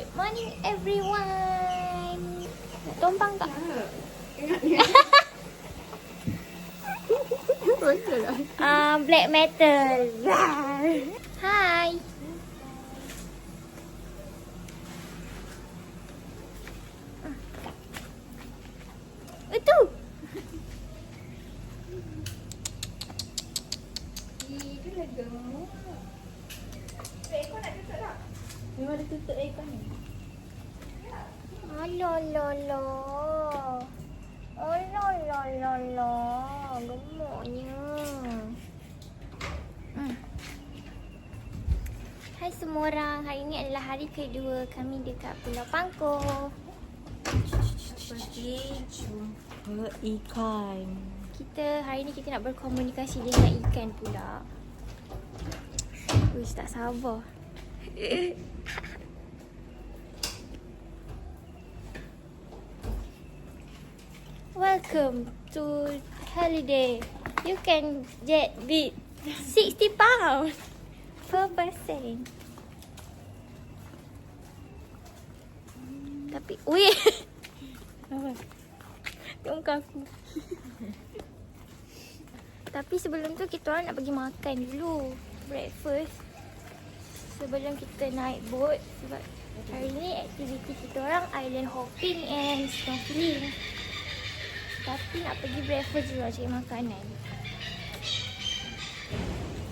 Good morning everyone. Nak tumpang tak? Black metal. Hai. Itu. Itu lah gemuk. Aircon nak tutup tak? Memang ada tutup aircon ni. Alololo. Alololo. Gemuknya. Hai semua orang. Hari ini adalah hari kedua kami dekat Pulau Pangkor. Pergi jumpa ikan. Hari ni kita nak berkomunikasi dengan ikan pula. Uish, tak sabar. Welcome to holiday. You can get bid 60 pounds per person. Tapi, weh. Tengok aku. Tapi sebelum tu kita orang nak pergi makan dulu. Breakfast. Sebelum kita naik boat. Sebab hari ni aktiviti kita orang island hopping and snorkeling. Tapi nak pergi breakfast dulu nak cari makanan.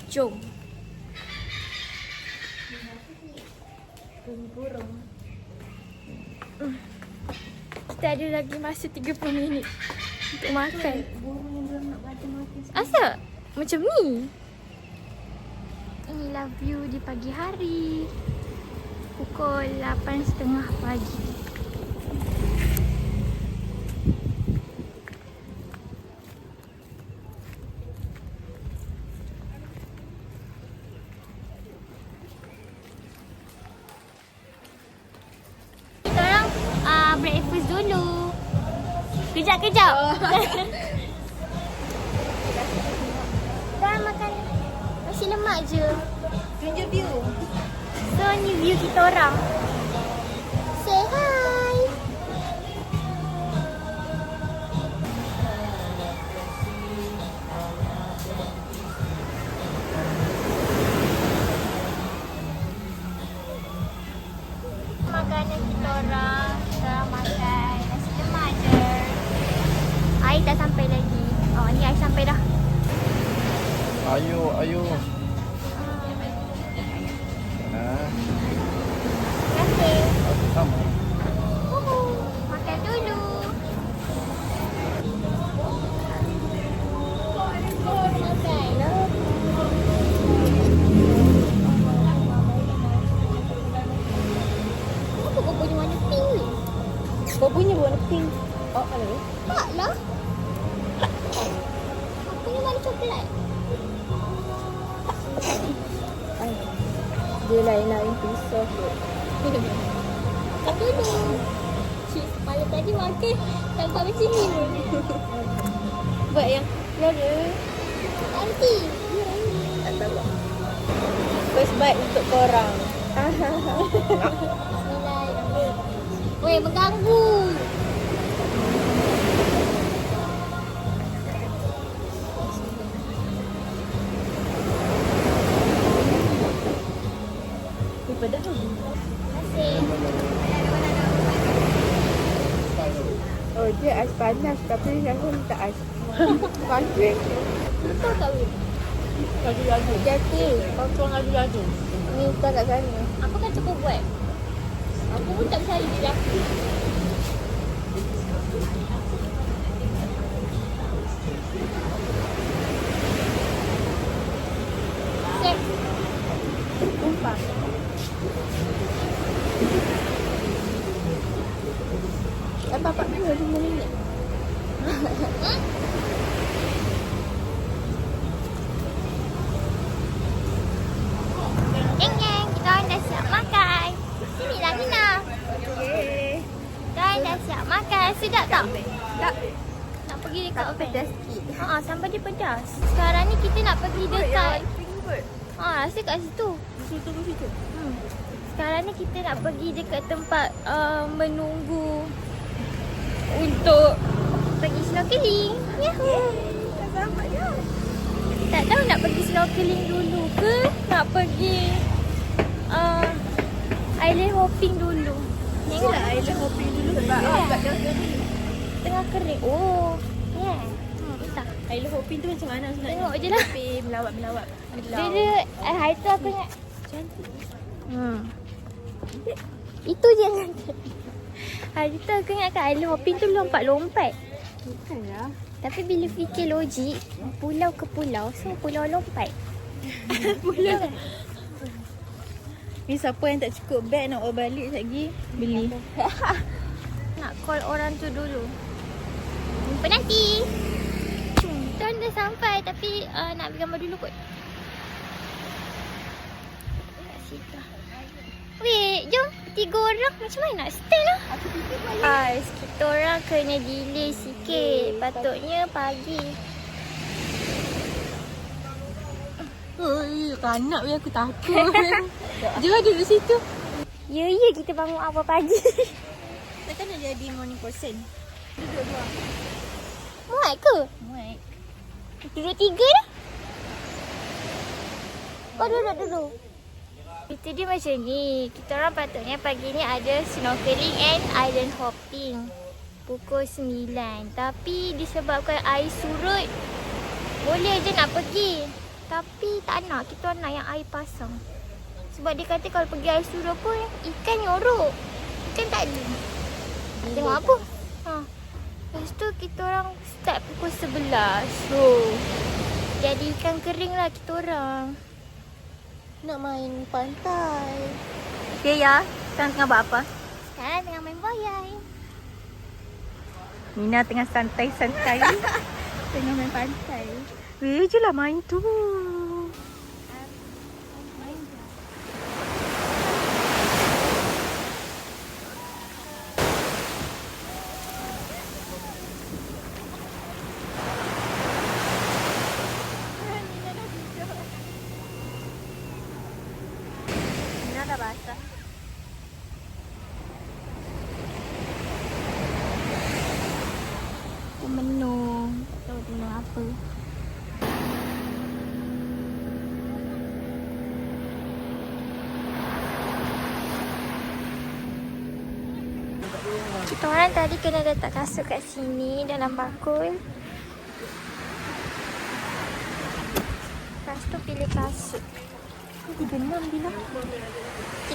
Jom. Burung. Kita ada lagi masa 30 minit untuk makan. Burung yang belum nak bagi makan. Asal? Macam ni. Inilah view di pagi hari. Pukul 8.30 pagi. Kita orang breakfast dulu. Kejap. Dah makan nasi lemak je. Tunjuk view. So ni view kita orang. Say hi. Makanan kita orang. Kita orang makan nasi lemak je. Air tak sampai lagi. Oh ni air sampai dah. Ayo. Terima kasih. Sama. Makan dulu. Kenapa kau punya warna pink ni? Kau punya warna pink. Oh, ada ni. Tak lah. Aku punya warna coklat. Dia lain-lain pisau kot. Makan dulu. Cik, malam tadi makan sampai macam ni pun. Buat yang ada. Nanti. Tak tahu. First bite untuk korang. Bismillahirrahmanirrahim. Weh, mengganggu. Padahal. Terima kasih. Oh, dia ais panas tapi rasa minta ais. Panas. Betul tak weh? Laju-laju. Jati. Kau laju-laju. Ni kau kat sana. Apa kan cukup buat? Aku pun tak percaya diri aku. Sep. Umpan. Bapak ni 5 minit. Neng, kita orang dah siap makan. Sinilah Nina. Okay. Kita orang dah siap makan. Sedap tak? Tak. Nak pergi dekat Tak apa? pedas sikit. Sampai dia pedas. Sekarang ni kita nak pergi dekat. Pink kot. Rasa kat situ. Situ. Hmm. sekarang ni kita nak pergi dekat tempat menunggu untuk pergi snorkeling. Yahoo! Tak tahu nak pergi snorkeling dulu ke nak pergi island hopping dulu. Tengok Lah island hopping dulu sebab kat tengah kering. Oh, yeah. Entah. island hopping tu macam mana sebenarnya? Tengok je lah. Tapi melawat-melawat. Dia hari tu aku ingat. Cantik. Itu je yang cantik. Hari tu aku ingat kat island hopping tu lompat-lompat. Bukan lah. Tapi bila fikir logik, pulau ke pulau, so pulau lompat. Pulau. Ni siapa yang tak cukup beg nak bawa balik sekejap lagi, beli. Nak call orang tu dulu. Jumpa nanti. Tuan dah sampai tapi nak ambil gambar dulu kot. Kat situ. Weh, jom. 3 orang macam mana nak stay lah? Kita orang kena delay sikit. Patutnya pagi. Oi, kanak weh aku takut. Jom duduk situ. Ya, kita bangun awal pagi. Takkan nak jadi morning person. Duduk dua. Muat ke? Muat. Duduk 3 dah? Oh, duduk. Itu dia macam ni. Kita orang patutnya pagi ni ada snorkeling and island hopping. Pukul 9. Tapi disebabkan air surut, boleh je nak pergi. Tapi tak nak. Kita orang nak yang air pasang. Sebab dia kata kalau pergi air surut pun, ikan nyorok. Ikan tak ada. Tengok apa? Lepas tu kita orang start pukul 11. So, jadi ikan kering lah kita orang. Nak main pantai. Okay ya, sekarang tengah buat apa? Sekarang tengah main boyai. Nina tengah santai-santai. Tengah main pantai. Weh je lah main tu. Nina dah basah. Menu. Tak tahu menu apa. Kita orang tadi kena letak kasut kat sini dalam bakul. Lepas tu pilih kasut. 36 bila? 39.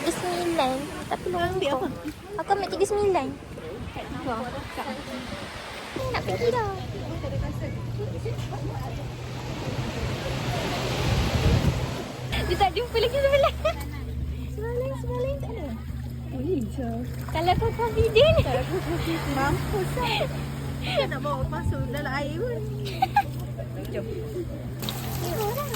Tapi ambil apa? Aku ambil 39. Nak pergi dah. Dia tak jumpa lagi sebelah. Sebelah lain tak ada. Boleh je. Kalau kau confident. Mampus lah. Dia nak bawa masuk dalam air pun. Jom. Ni orang.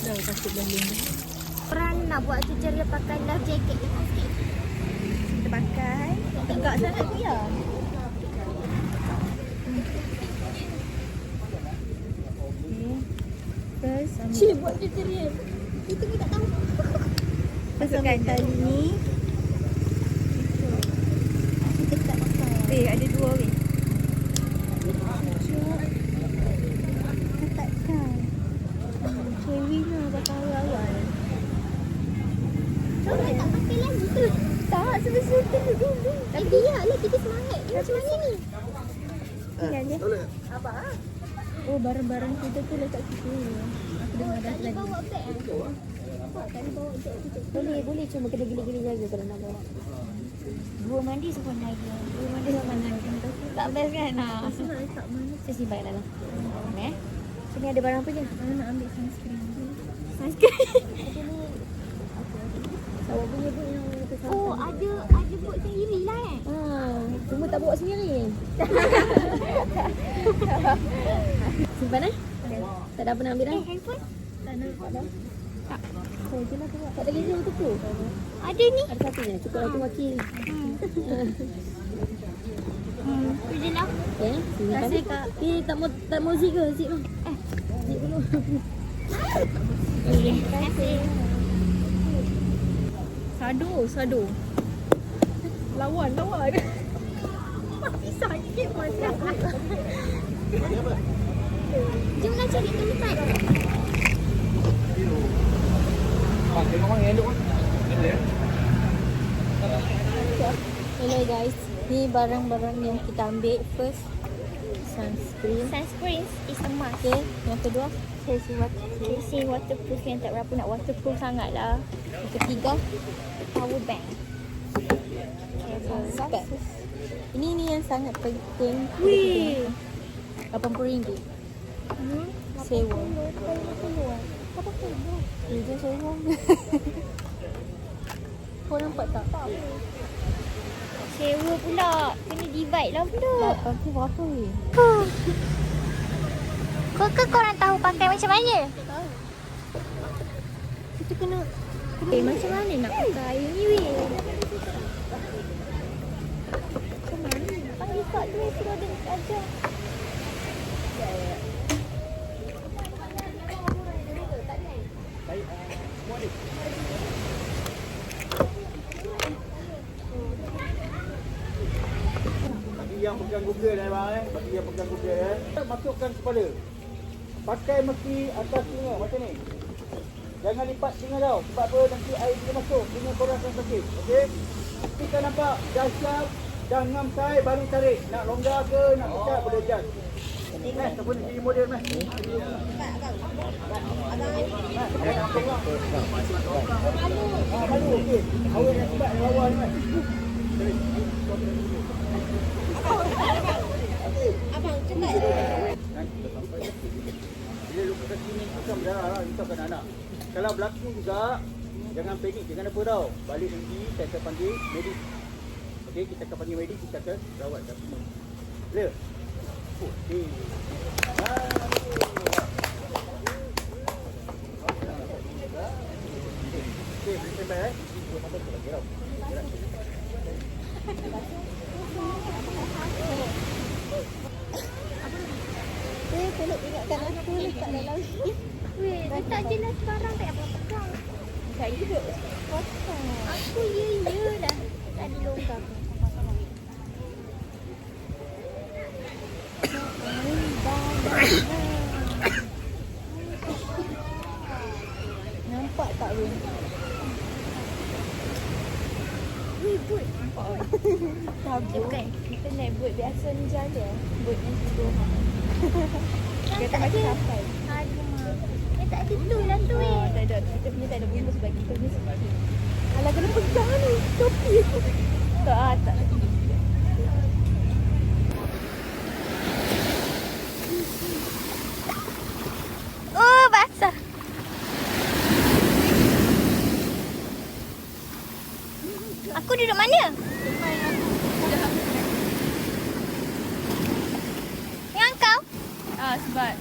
Dah kasut belum. Orang nak buat tutorial pakai life jacket. Kita pakai. Tegak sangat tu ya. Terus Cik buat tutorial. Itu pun tak tahu. pasangkan tali ni. Kita tak pakai. Ada 2 weh. Ketatkan. Cherry lah pakai awal-awal. Kau tak pakai lagi tu. Tak, sebesar tu dulu. Tapi biarlah kita semangat. Ni macam mana ni? Kan dia? Apa? Oh, barang-barang kita tu letak situ. Aku dengar dah tadi. Bawa beg kan? Tak ada bawa beg tu. Boleh. Cuma kena gila-gila jaga kalau nak bawa. 2 mandi semua naik. 2 mandi semua naik. Tak best kan? Lepas nak letak mana? Saya simpan dalam. Sini ada barang apa je? Mana nak ambil sunscreen tu? Awak punya bot yang tersangkut. Oh, ada bot sendiri lah kan? Cuma tak bawa sendiri. Simpan Tak ada apa nak ambil dah? Handphone? Tak nak dah. Tak. Kau je lah tengok. Tak ada kerja untuk tu. Ada ni. Ada satunya. Cukup lah tu wakil. Pergi lah. Okay. Terima kasih kak. Tak mau zik ke? Zik bang. Zik dulu. Terima kasih. Sado. Lawan. Mati sakit mana. Jom nak cari tempat. Hello guys. Ni barang-barang yang kita ambil. First, sunscreen. Sunscreen is a must. Okay. Yang kedua, Casing waterproof yang tak berapa nak waterproof sangat lah. yang ketiga, Power bank. spek. Ini yang sangat penting. Wih. RM80. Sewa. Apa tu? Itu sewa. Kau nampak tak? Sewa pula. Kena divide lah pula. 80 berapa ni? Korang tahu pakai macam mana? Kita kena Macam mana nak pakai ni weh? Macam mana? Panggil kak tu suruh dia ajar. Bagi yang pegang Google bang bagi yang pegang Google masukkan kepala. Pakai mesti atas telinga macam ni. Jangan lipat telinga tau. Sebab apa nanti air dia masuk, telinga korang akan sakit. Okey? Kita nampak dah siap, dah ngam saya baru tarik. Nak longgar ke, nak pecat boleh adjust. Mas, tak boleh jadi model mas. Malu okey. Awak nak sebab bawah ni mas. Abang cepat. Bila luka kaki ni bukan berdarah lah, risaukan anak. Kalau berlaku juga, jangan panik, jangan apa tau. Balik nanti, saya akan panggil medik. Okey, kita akan panggil medik, kita akan rawat kat sini. Clear? Okey. Okey, boleh standby eh. Dua sampai tu lagi tau. Tolong ingatkan aku lekat dalam ni. Weh, letak je lah sekarang tak apa pegang. Tak juga. Kosong. Aku ya dah. Tadi longgar. Nampak tak Win? Weh, boot. Nampak kan? Bukan. Kita naik boot biasa ni je. Boot yang tidur. Dia tak macam sampai. Aduh, mak. Tak ada tu lah tu weh. Tak ada. Kita punya tak ada bungkus sebab kita ni sebab ni. Alah kena pegang ni. Topi. Tak. Oh, basah. Aku duduk mana? Yang kau? Sebab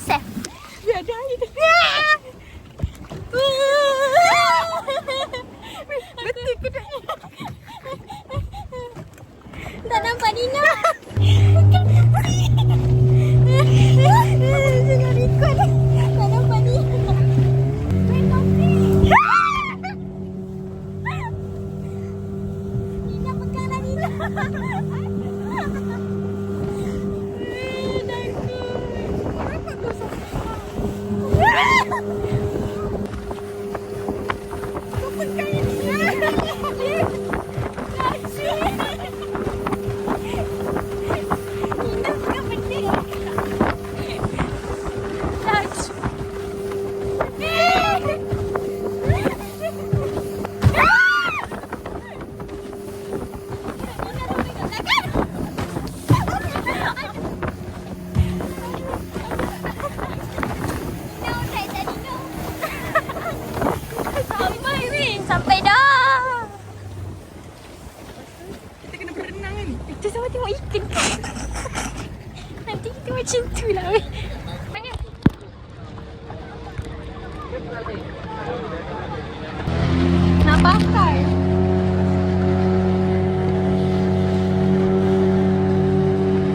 Safe. dia ada air. Betul ke tak? Tak nampak Nina. Jangan record. Tak nampak Nina. Nina peganglah Nina. Sampai dah. Kita kena berenang kan? Kita sama tengok ikan. Nanti kita macam tu lah weh. Mana? pakai.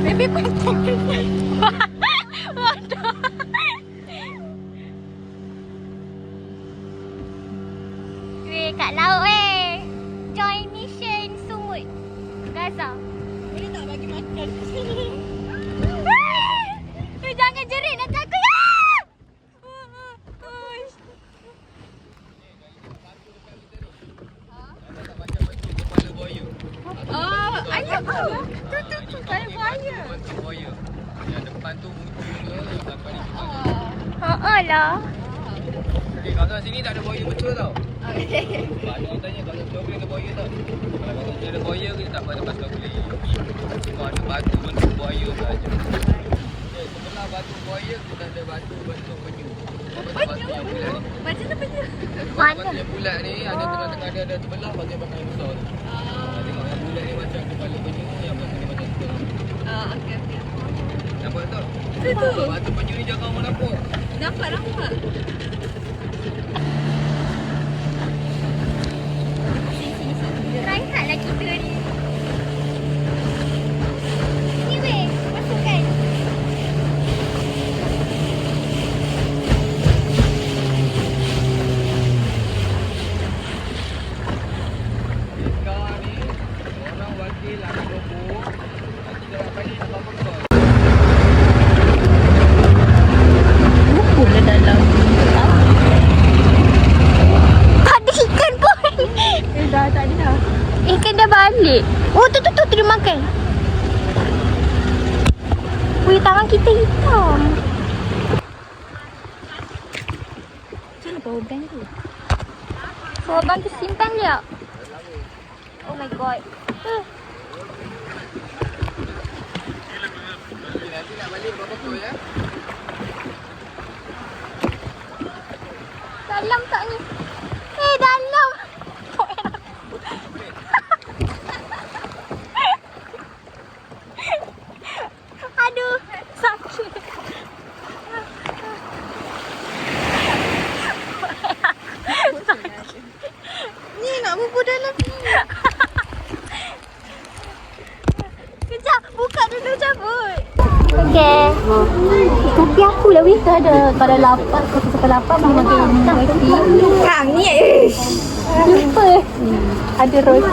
Baby pakai. Waduh. Weh, kat laut weh. Join mission Sumut Gaza. Boleh tak bagi makan? Weh, jangan jerit, nanti aku ah! Oh, ayam tu. Tu saya buaya. Yang depan tu muncul ke, yang belakang ni cuma. Lah. Okey, kawasan sini tak ada buaya betul tau. Ada orang tanya kalau sebelah boleh ada buaya tak? Kalau kawasan sini ada buaya ke tak pada sebelah boleh. Cuma ada batu bentuk buaya saja. Sebelah batu buaya kita ada batu bentuk penyu. Batu yang bulat ni. Macam tu penyu. Batu yang bulat ni ada tengah-tengah dia ada sebelah bahagian belakang yang besar tu. Tengok yang bulat ni macam kepala penyu, yang belakang ni macam tu. Okey. Nampak tak? Tu. Batu penyu ni jangan orang nampak. Nampak. Try lah kita ni. Ni weh, masukkan. Sekarang ni orang wakil ambil robot. Nanti dah balik nak bawa kau. Buku dah dalam. Tak ada ikan pun. Dah tak ada dah. Ikan dah balik. Oh, tu dia makan. Wih, tangan kita hitam. Macam mana power bank tu? Power bank tu simpan dia. Oh my god. Nanti nak balik bawa kau ya. Dalam tak ni? Dalam. Aduh, sakit. Ni nak bubur dalam ni. Kejap, buka dulu cabut. Okay. Tapi aku lah weh. Kita ada pada 8, kau suka 8 boleh makan roti. Kang ni Lupa. ada roti.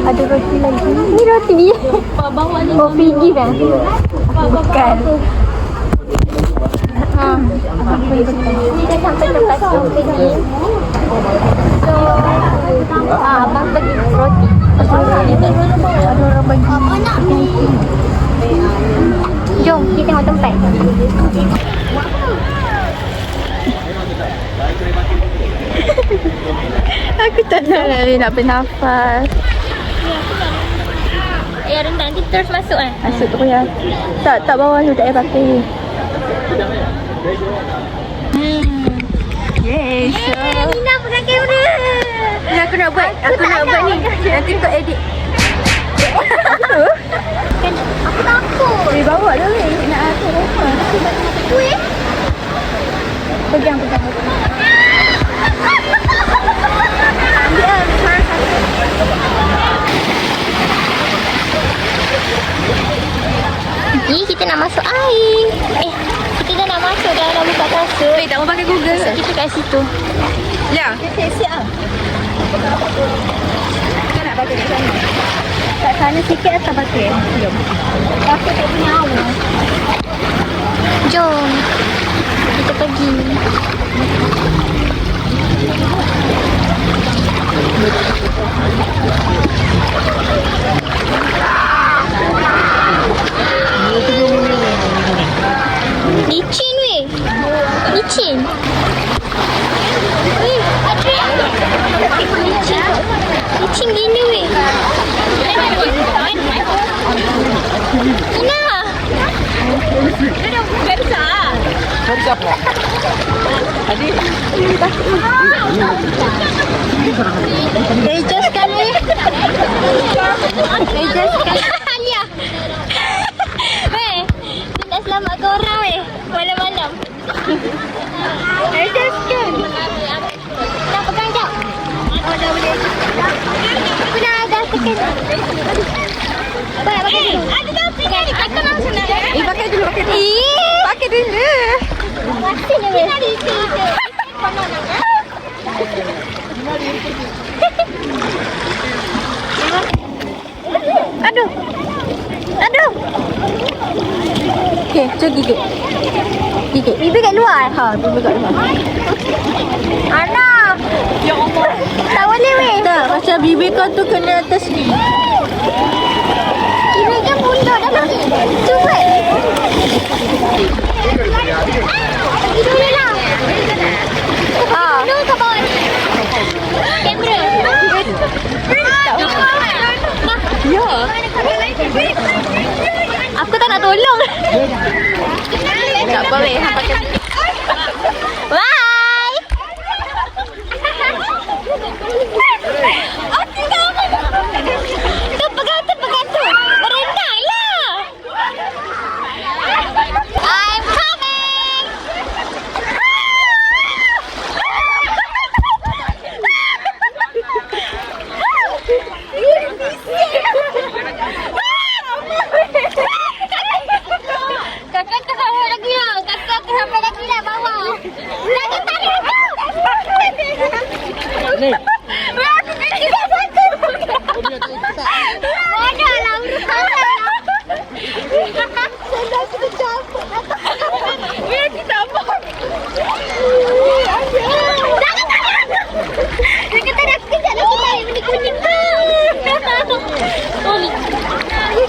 Ada roti lagi. Ni roti ni. Bawah ni. Oh, Fiji kan? Bukan. Ni dah sampai tempat yang pergi. So, abang pergi roti. Ada orang bagi. Jom, kita tengok tempat. Aku tak nak bernafas. Air rendah, nanti terus masuk kan? Masuk tu ya. Tak bawah tu tak payah pakai. Yes. Nina pegang kamera. Aku nak buat ni. Nanti kau edit. Kan, aku takut. Bawa dah weh. Nak aku rumah. Weh. Pegang. Ni kita nak masuk air. Kita dah nak masuk, dah nak buka kasut. Tak mau pakai Google. So, kita kat situ. Ya. Siap. Kau nak pakai kat sana? Kat sana sikit atau pakai? Jom. Pakai tak punya awal. Jom. Kita pergi. Licin weh. Licin. Weh, ada. Licin. Licin gini weh. Ina. Dia dah buka besar. Siapa? Adik. Ejaskan weh. Ejaskan. Alia. Weh, kita selamatkan orang weh. Malam-malam. Ejaskan. Pakai dulu. Pakai dulu. Aduh. Okay, cuba gigit. Bibi kat luar? Ha, bibi kat luar. Ana. Ya Allah. Tak boleh weh. Tak, macam bibi kau tu kena atas ni. Kira kan bunda dah mati. Cuba. Pergi dulu lah. Dulu ke bawah ni. Kamera. Ya. Aku tak nak tolong. Tak apa weh. Bye. Aku dah tu pegang tu. Berenang lah. I'm coming. Kakak tu sampai lagi lah. Kakak tu sampai lagi lah bawah. Jangan tarik aku. Weh, aku tidak takut. Bodoh lah urusan lah. Sedang kita campur. Weh, kita apa? Jangan tarik aku. Jangan tarik aku. Kejap lagi tarik benda kuning tu.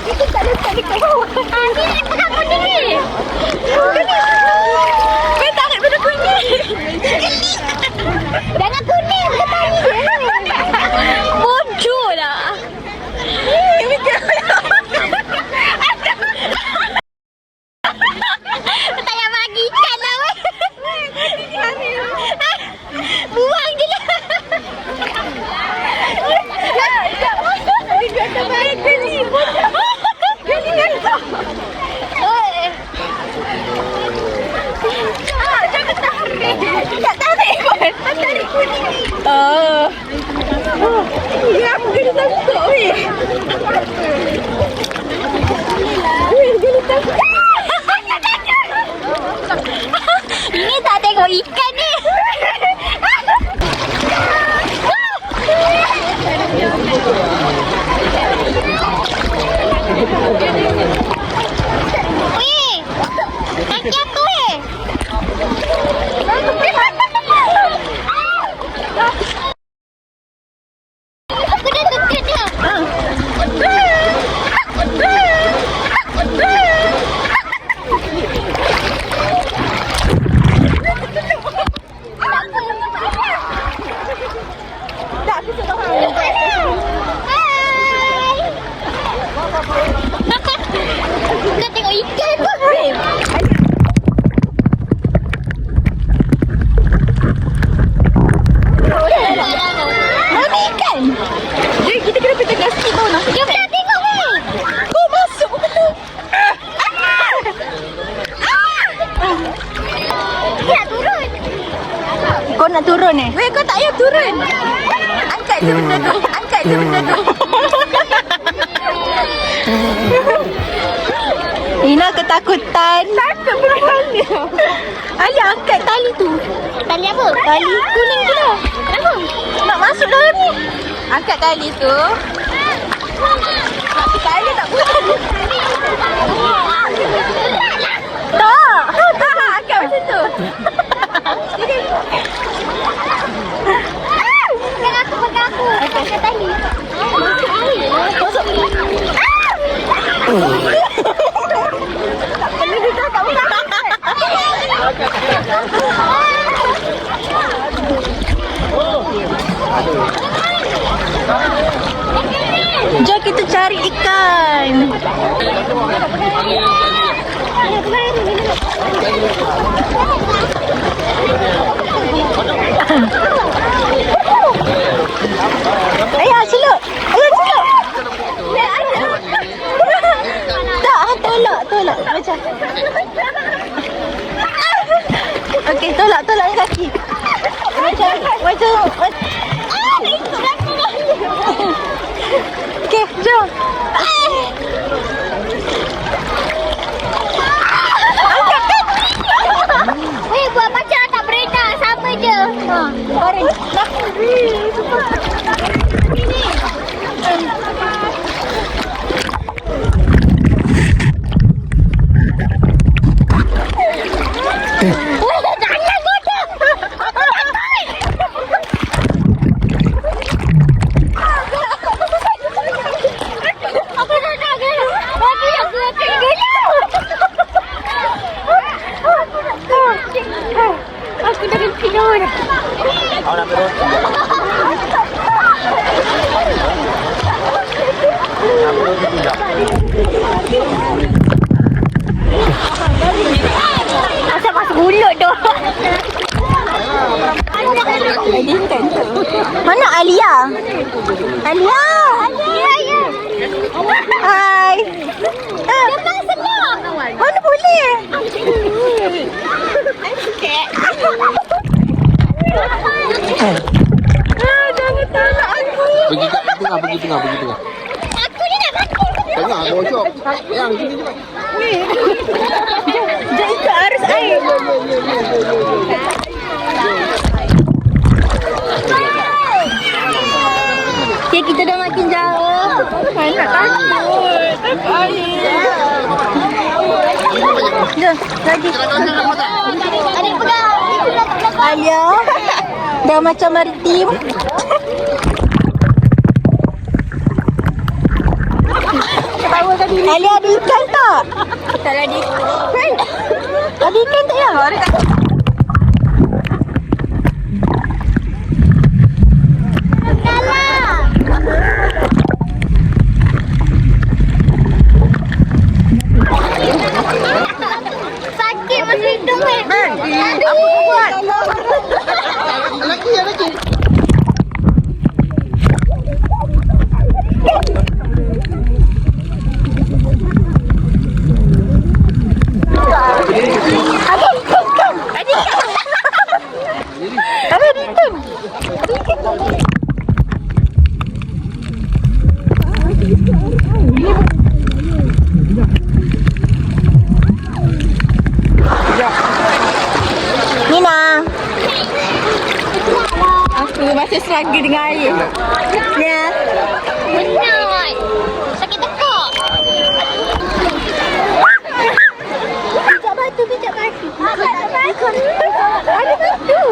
Kita tak ada tarik ke bawah. Ni pegang kuning ni. Weh, tarik benda kuning. Jangan kuning. Kita tarik je. Bodoh lah. Tak payah bagi ikan lah. Buang je lah. Tak tarik pun. Tak tarik kuning ni. Ya, aku kena takut weh. Kena takut. Ini tak tengok ikan ni. Weh, kaki aku weh. Aku dah dekat dah. Tak, aku tak tahu. Hai. Nak tengok ikan pun. Mana ikan? Jadi kita kena pergi tengah sikit tau nak. Jom nak tengok weh. Kau masuk betul. Dia nak turun. Kau nak turun eh? Weh, kau tak payah turun. Angkat je benda tu. Angkat je benda tu. Ina ketakutan. Takut perempuan ni. Alia angkat tali tu. Tali apa? Tali kuning tu lah. Kenapa? Nak masuk dalam ni. Angkat tali tu. Nak pikat Alia tak boleh. Tak. Tak. Angkat macam tu. Pegang aku. Angkat tali. Masuk. Jom kita cari ikan. Ayah, celup. Ayah, celup. Tak, tolak macam. Okey, tolak ni kaki. Macam. Okey, Jom. Weh, buat macam tak berenang. Sama je. Baring. Aku dah tidur. Awak nak ambil roti? Ambil roti pula. Asal masuk mulut tu. Mana Alia? Alia. Ya. Hai. Senang senang. Mana boleh? Jangan tolak aku. Pergi tengah. Aku ni nak mati. Tengah, bocok. Yang sini cepat. Dia ikut arus air. Okay, kita dah makin jauh. Nak takut. Jom, lagi. Adik pegang. Alia, dah macam maritim. Alia, ada ikan tak? Tak ada ikan. Ada ikan tak ya? Ada tak? Sakit masuk hidung ni. Apa buat? Lagi. Nina. Aku masih struggle dengan air. Ya. Benar. Sakit tekak. Pijak batu. Ada batu.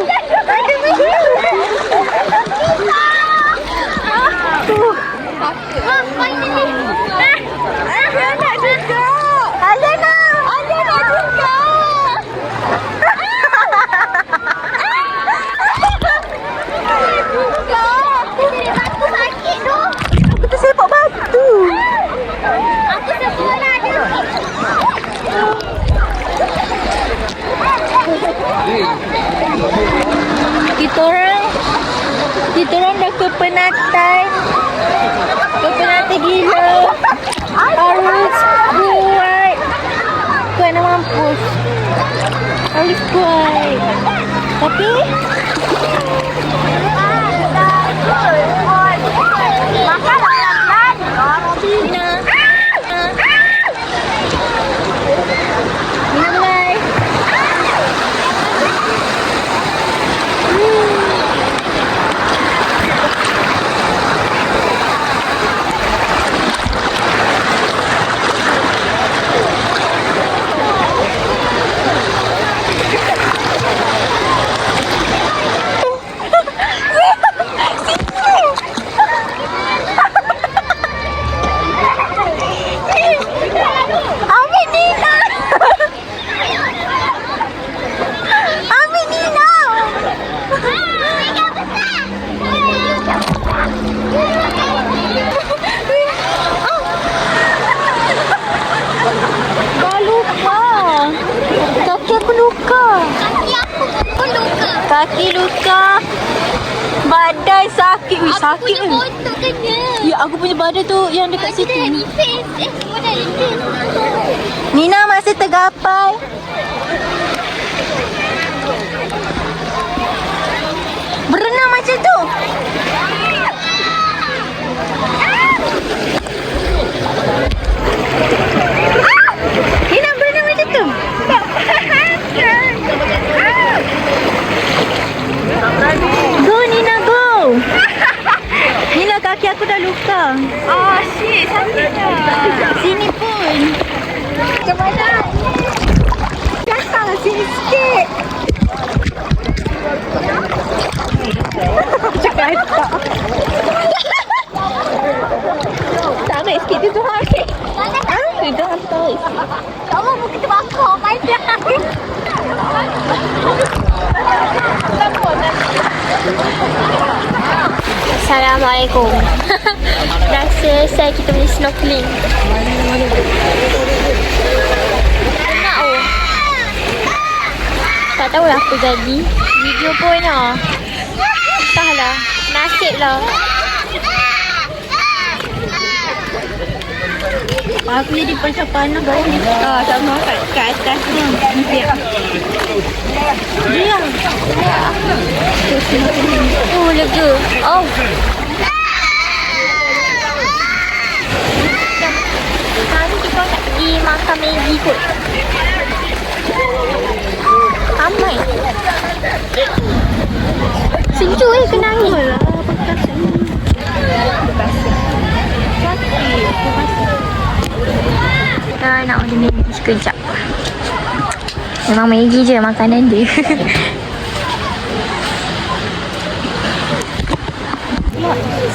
Nak juga. Alena juga. Aku sakit tu. Aku tersepak batu. Aku terbola dia. Kita orang dah kepenatan gila. Harus buat. Buat nak mampus. Harus buat. Tapi makan pelan-pelan. Nina. Nina mulai. Kaki luka. Badan sakit. Wih, sakit ni. Botok kena. Ya, aku punya badan tu yang dekat situ. Dah nipis. Dah nipis. Nina masih tergapai. Berenang macam tu. dah luka. Oh shit, sakit dah. Sini pun. Macam mana? Datanglah sini sikit. Cakap tak. Tarik sikit tu tarik. Dia dah tarik. Allah muka terbakar panjang. Assalamualaikum. Dah selesai kita punya snorkeling. Penat oh. Tak tahulah apa jadi. Video pun lah. Entahlah. Nasib lah. Aku jadi macam panas bawah ni. Sama kat atas ni. Dia. Oh, lega. Oh. Hari kita nak pergi makan Maggi kot. Ramai. Sejuk kena angin. Kita nak order Maggi sekejap. Memang Maggi je makanan dia.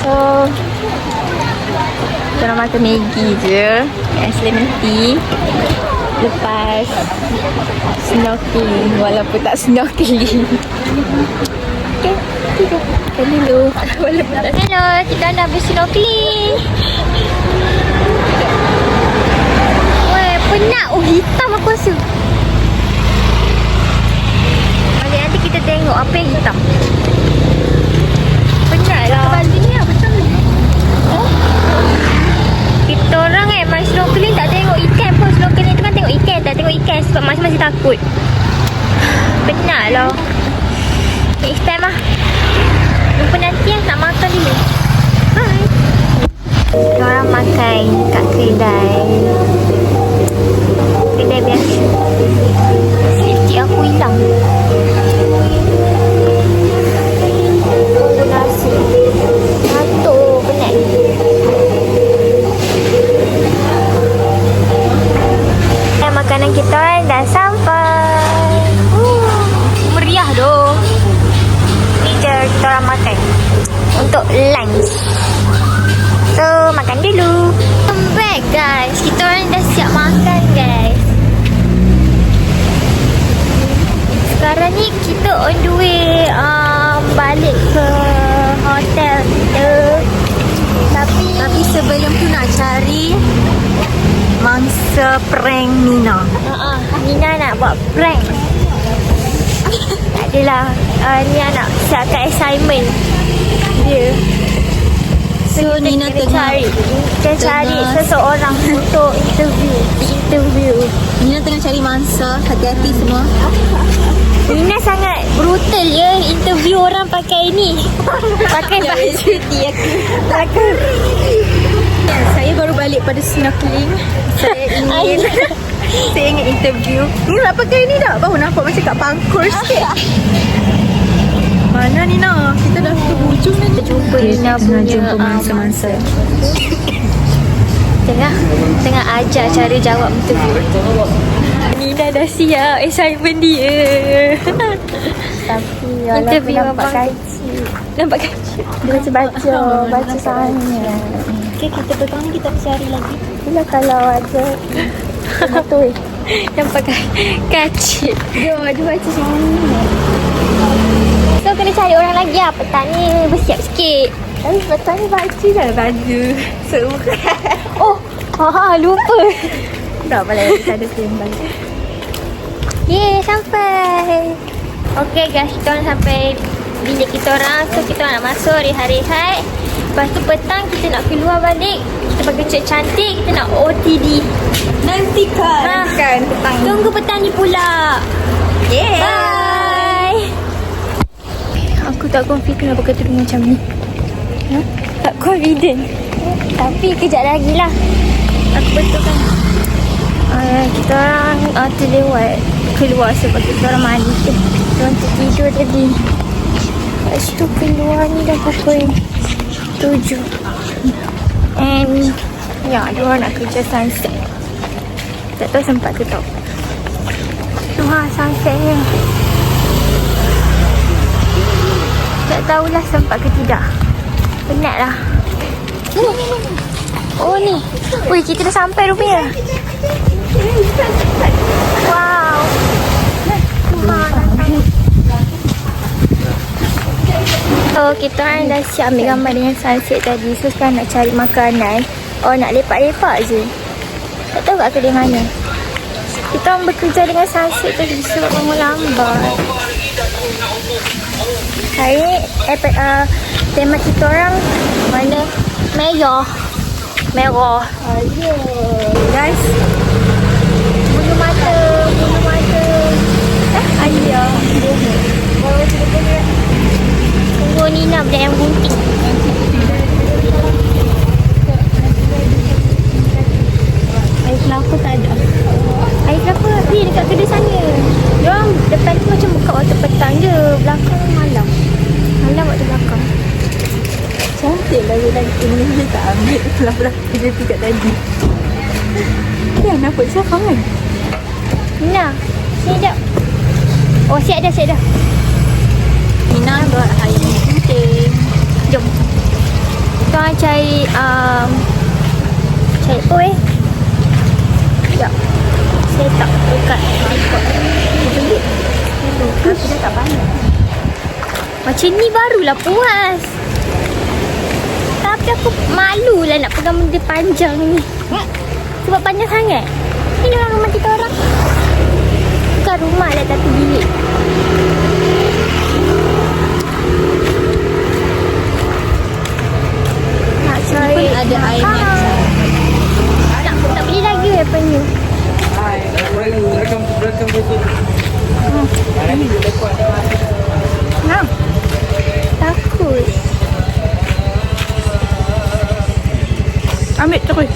So kita nak makan Maggi je. Es lemon tea. Lepas snorkeling. Walaupun tak snorkeling. Okay, kita dulu. Hello, kita dah habis snorkeling. Weh, penat. Oh, hitam aku rasa. Balik nanti kita tengok apa yang hitam. Penat lah. Balik ni apa macam ni? Kita orang main snorkeling tak tengok ikan pun. Snorkeling tu kan tengok ikan. Tak tengok ikan sebab masih takut. Penat lah. Next time lah. Jumpa nanti lah. Nak makan dulu. Bye. Kita orang makan kat kedai. Kedai biasa. Safety aku hilang. Oh, nasi. Ngantuk. Penat. Makanan kita dah sampai. Meriah doh. Ni je kita orang makan untuk lunch. So makan dulu. Come back guys. Kita orang dah siap makan guys. Sekarang ni kita on the way balik ke hotel kita. Tapi sebelum tu nak cari mangsa prank Nina. Nina nak buat prank. Tak adalah. Nina nak siapkan assignment dia. So Nina tengah cari seseorang untuk interview. Nina tengah cari mangsa. Hati-hati semua. Nina sangat brutal ya interview orang pakai ni. Pakai baju dia. Pakai. Saya baru balik pada snorkeling. Saya ingin interview. Ni nak pakai ni tak? Baru nampak macam kat pangkur sikit. Mana Nina? Kita dah ke hujung ni. Jumpa Nina punya jumpa mangsa-mangsa. Tengah ajar cara jawab interview. Nina dah siap assignment dia. Tapi interview nampak abang kecil. Nampak kecil. Dia baca soalnya. Okay, kita pegang ni kita cari lagi. Bila kalau ada betul. Nampak kacip. Dia baca soalnya. So kena cari orang lagi lah. Petang ni bersiap sikit. Tapi petang ni baca dah baju. Seorang. Oh, lupa. Tak boleh ada film baju. Yeay, sampai. Okay guys, kita orang sampai bilik kita orang. So kita orang nak masuk rehat-rehat. Lepas tu petang kita nak keluar balik. Kita pakai cek cantik. Kita nak OTD. Nanti kan petang. Tunggu petang ni pula. Yeah. Bye. Aku tak confident kenapa kata dia macam ni. Tak confident. Tapi kejap lagi lah. Aku betulkan. Kita orang terlewat keluar sebab kita orang mandi tu. Kita orang tertidur tadi. Lepas tu keluar ni dah pukul 7. And ya, dia orang nak kerja sunset. Tak tahu sempat ke tak. Wah, sunset ni. Tak tahulah sempat ke tidak. Penat lah. Oh ni. Wih, kita dah sampai rupanya. Wow. So, kita orang dah siap ambil gambar dengan sunset tadi. So, sekarang nak cari makanan. Or nak lepak-lepak je. Tak tahu kat kedai mana. Kita orang bekerja dengan sunset tadi sebab bangun lambat. Hari ni tema kita orang mana? Merah. Guys. Bulu mata. Ayah. Tunggu Nina budak yang gunting. Air kelapa tak ada. Air kelapa ni dekat kedai sana. Diorang depan tu macam buka waktu petang je. Belakang malam. Malam waktu belakang. Cantik lah lelaki ni. Dia tak ambil kelapa-kelapa dia tingkat tadi. Dia nampak siapa kan? Nina, sini jap. Oh, siap dah. Mina buat air penting. Jom. Kita orang cari apa Sekejap. Saya tak dekat ikut. Aku dah tak banyak. Macam ni barulah puas. Tapi aku malu lah nak pegang benda panjang ni. Sebab panjang sangat. Ini orang rumah kita orang. Bukan rumah lah tapi bilik. Nak cari Pun ada air max. Tak beli lagi apa ni? Rekam besok. Nah. Takut. Ambil terus.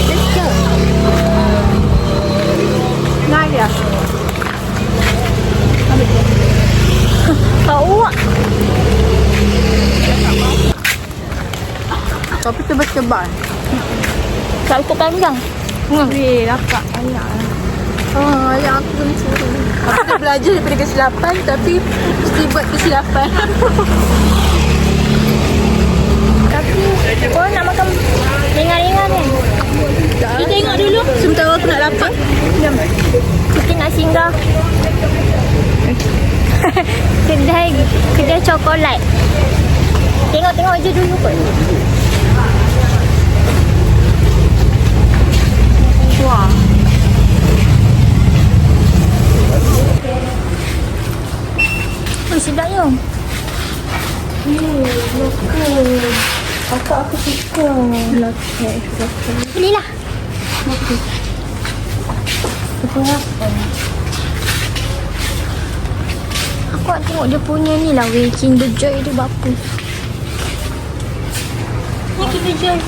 Let's go. Nah ya. Ambil dia. Kau Tapi tebal-tebal. tak ikut panjang. Weh, lapar banyak. Yang aku kena curi. Aku dah belajar daripada kesilapan tapi mesti buat kesilapan. Tapi korang nak makan ringan-ringan kan? Kita tengok dulu. Sementara aku nak lapar. Jom. Kita nak singgah kedai cokolat. Tengok-tengok je dulu kot. Wah. Oh, sedapnya. Lokal. Kakak aku suka. Lokal. Belilah. Berapa? Aku nak tengok dia punya ni lah weh. Kinder Joy dia berapa. Ni Kinder Joy.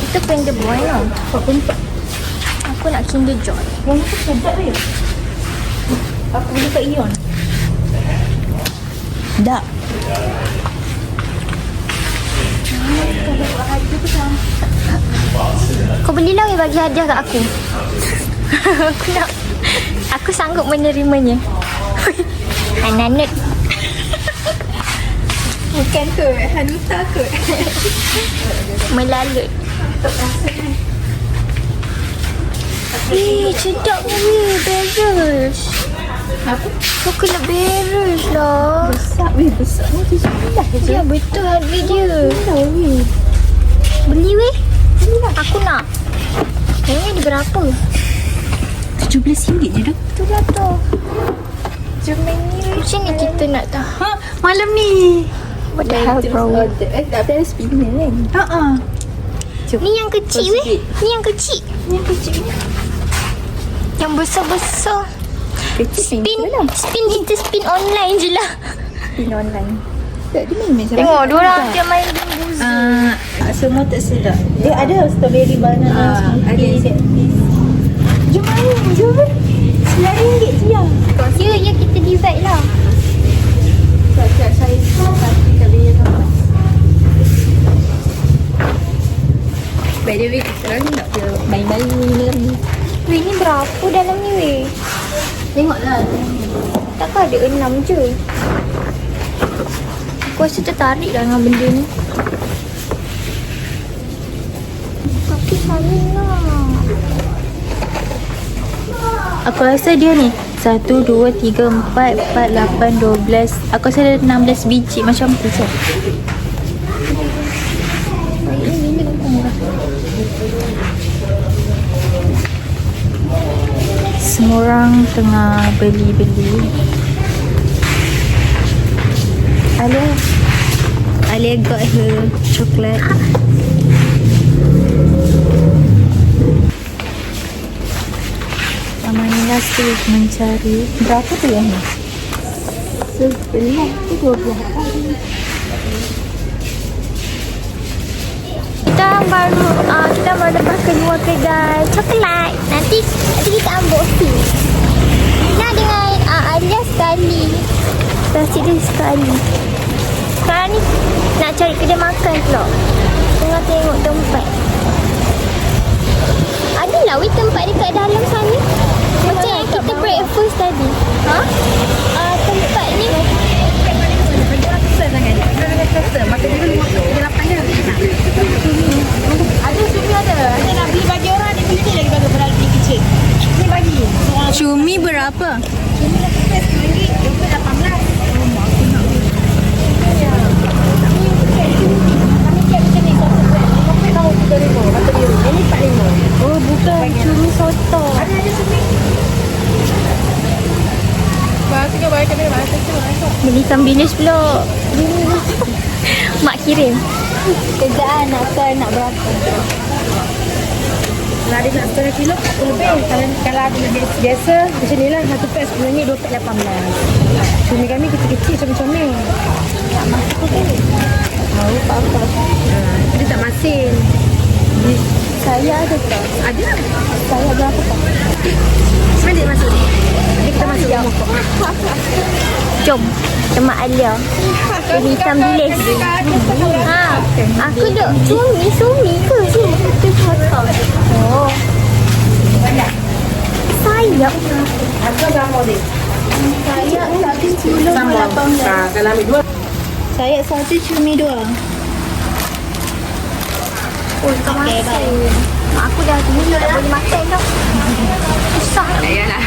Itu Panda Boy lah. Aku nak Kinder Joy. Yang tu sedap dia. Aku beli kat Ion. Tak. Kau belilah weh bagi hadiah kat aku. Aku nak. Aku sanggup menerimanya. Ananut. Bukan kot. Hanuta kot. Melalut. Sedap weh. Berus. Apa? Kau kena berus lah. Besar. Weh, besar ni $17 je. Ya betul harga dia. Weh. Beli weh. Aku nak. Ini dia berapa? $17 je tu. Itulah tu. Jom menu. Macam ni kita nak tahu. Ha, malam ni. What the hell bro? Tak ada spinner kan? Haa. Ni yang kecil weh. Ni yang kecil. Yang kecil ni. Yang besar-besar. Kecil Spin kita spin online je lah. Spin online. Tak, dia main macam Tengok diorang dia main bumbu. semua tak sedap. Dia ada strawberry banana smoothie. Jom main, jom. $9 je lah. Ya kita divide lah. kat saya tapi tak boleh nampak. By the way, sekarang ni nak ke bayi-bayi ni. Weh, ni berapa dalam ni weh? Tengoklah. Takkan ada 6 je. Aku rasa tertarik lah dengan benda ni. Tapi saling lah. Aku rasa dia ni 1, 2, 3, 4, 8, 12. Aku rasa ada 16 biji macam tu je. Semua orang tengah beli-beli. Alia got her chocolate. Amanina still mencari. Berapa tu yang ni? 11 ke 12. Kita baru lepas keluar kedai coklat. Nanti kita unboxing. Nah, dengan Alia sekali. Plastik dia sekali. Sekarang ni nak cari kedai makan pula. Tengah tengok tempat. Adalah weh tempat dekat dalam sana. Macam yang kita breakfast tadi. Ha? Tempat ni. Ada cumi ada. Saya nak beli bagi orang dia pilih lagi bagi berapa kecil. Ni bagi. Cumi berapa? Cumi RM18, RM18. Oh, bukan cumi soto. Ada cumi. Bahasa ke bahasa ke bahasa tu. Beli ikan bilis pula. Mak kirim. Kerjaan nak berapa? Kalau ada nak 10 kilo, 40 lebih. Kalau ada lebih biasa, macam ni lah. Satu pack RM10, RM2.18. Cumi kami kecil-kecil macam ni. Tak masuk ke? Tahu apa-apa. Dia tak masin. Saya ada tak? Ada. Saya berapa tak? Mana dia masuk? Jadi kita masuk rumah kok. Jom. Temak Alia. Beli ikan bilis. Ha. Aku duk cumi ke? Cumi soto. Oh. Sayap. Harga berapa dia? Sayap 118. Kalau ambil 2. Sayap 1 cumi 2. Oh, tak masin. Aku dah tinggi tak boleh makan tau. Susah. Yalah.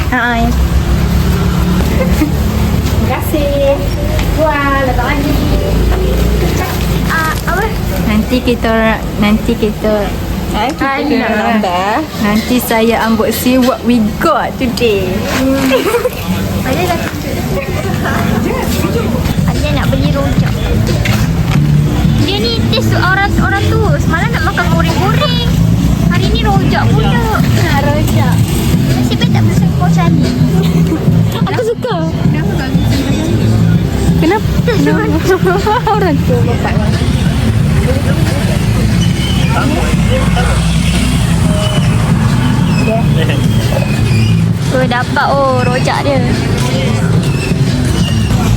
Haa. Terima kasih. Wah, datang lagi. Apa? Nanti kita nanti saya unboxing what we got today. Ada dah tunjuk. Ada nak beli rojak. Dia ni taste orang tu. Semalam nak makan goreng-goreng. Hari ni rojak pula. Rojak. Nasib baik tak pesan kau cari. Aku suka. Kenapa? Orang tu bapak. Tu dapat rojak dia.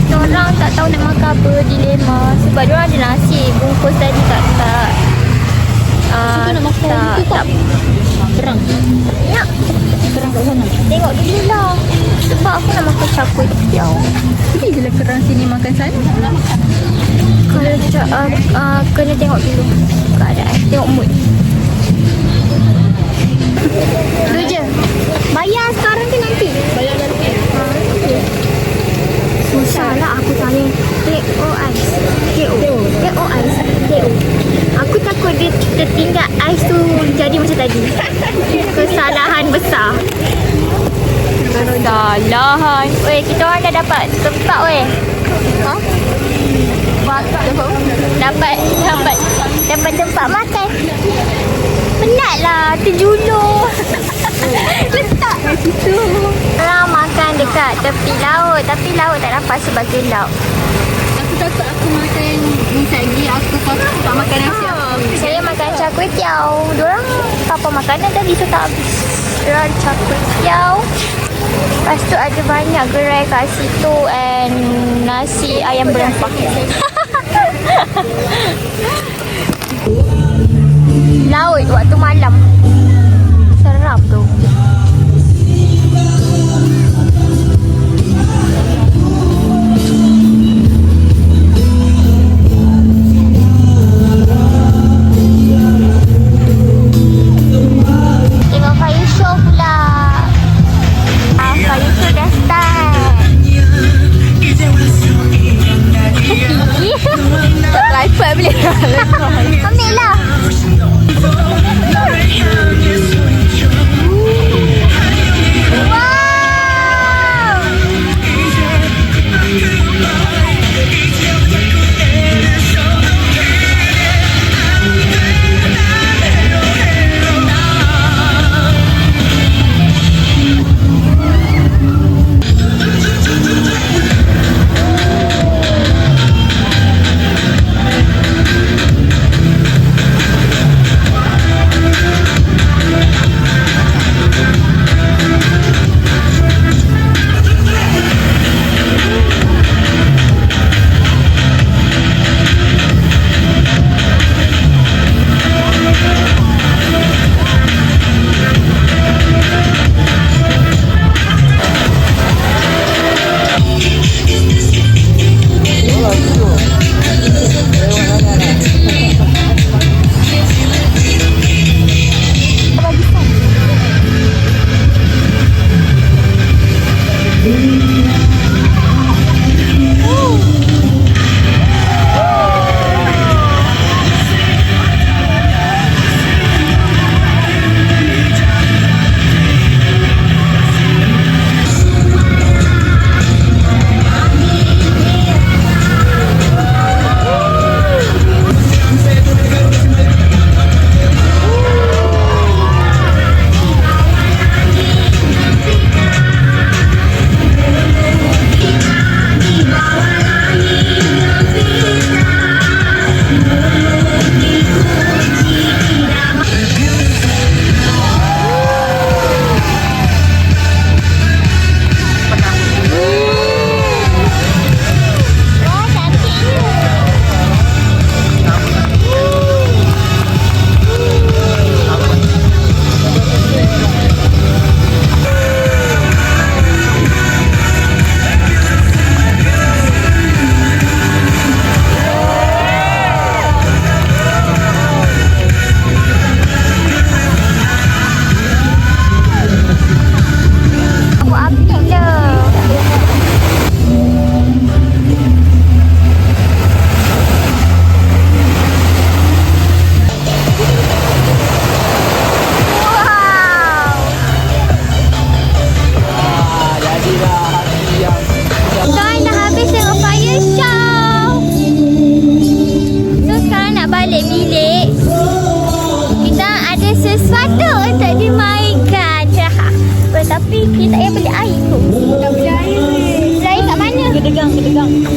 Diorang tak tahu nak makan apa, dilema. Sebab diorang ada nasi bungkus tadi tak Kerang. nak. Kerang kat sana. Tengok dulu lah. Sebab aku nak makan cakwe tiaw. Tapi je lah kerang sini makan sana. Kalau kena tengok dulu keadaan. Tengok mood. Tu je. Bayar sekarang ke nanti? Bayar nanti. Susah lah aku tanya TO ais. TO ais. TO. Aku takut dia tertinggal ais tu jadi macam tadi. Kesalahan besar. Kesalahan. Weh, kita orang dah dapat tempat weh. Ha? Dapat tempat makan. Penatlah terjulur. Letak kat situ. Orang makan dekat tepi laut, tapi laut tak dapat sebagai laut. Aku takut aku makan ni lagi. Aku takut tak makan nasi. Saya makan char kway teow. Diorang apa makanan tadi tu tak habis. Diorang ada char kway teow. Lepas tu ada banyak gerai kat situ and nasi ayam berempah. Laut waktu malam. Seram tu. Tengok fire show pula. Fire show dah start. Tripod boleh. Ambil lah.